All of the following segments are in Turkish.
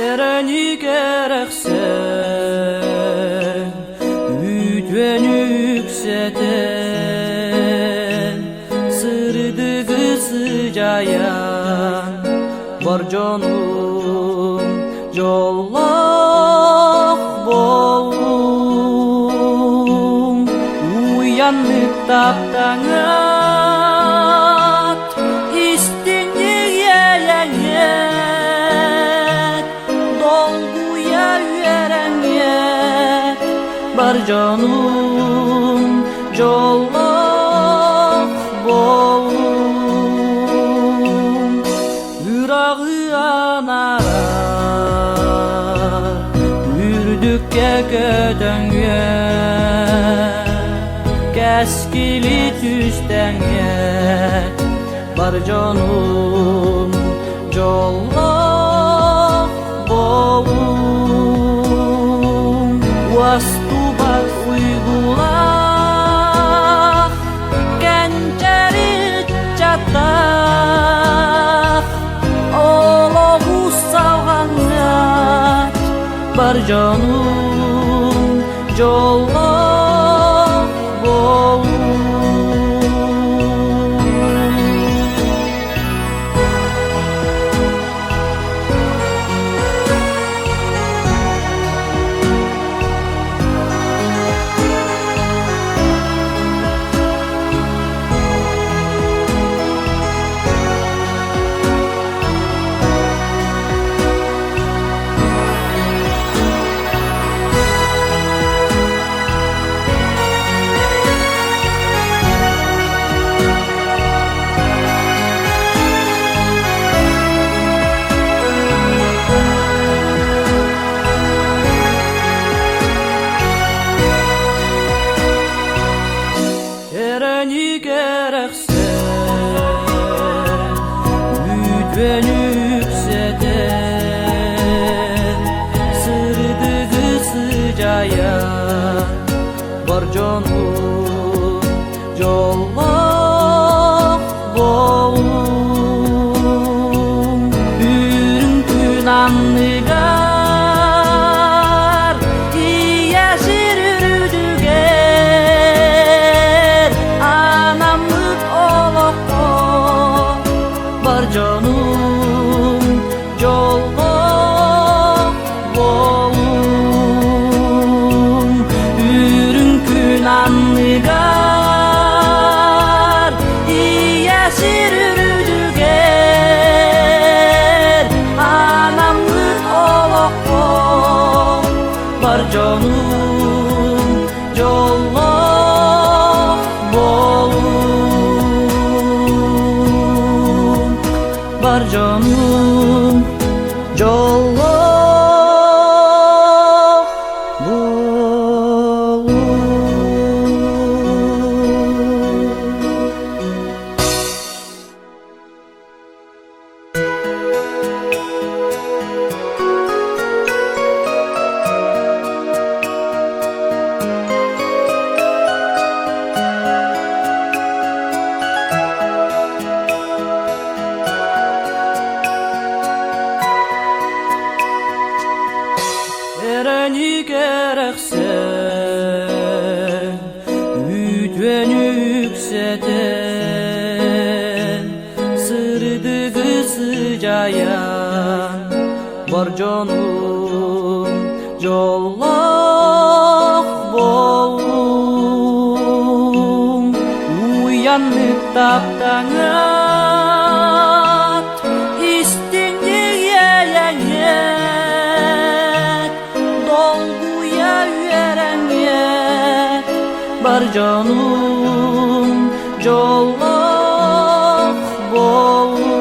Ereni gereksen Üdven yükseten Sırdığı sıcayan Var canım Jollak bolum Uyanık taptanat İstinli yelenget Dolguya yürenget Var canım Jollak bolum Yüreği anarar Ürdükçe gödönge Keskili tüstenge Var canım Jollak bolum Vastu bar uygulak Kenceri çatak Oğlu savganat Var canım Jollak bolum Ereni gereksen Üdven yükseten Sırdığı sıcayan Var canım Jollak bolum Bürünkün anlıgar İyesir ürüdüger Anamlık olokko Var canım Jollak bolum Bürünkün anlıgar İyesir ürüdüger Anamlık olokko Var canım Jollak bolum Var canım Jollak bolum Ereni gereksen Üdven yükseten Sırdığı sıcayan Var canım Jollak bolum Uyanık taptanat İstinli yelenget Dolguya yürenget Var canım Jollak bolum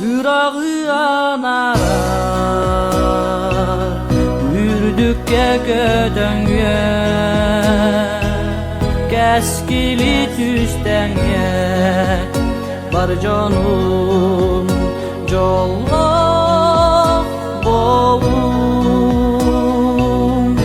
Yüreği anarar Ürdükçe gödönge Keskili tüstenge var canım.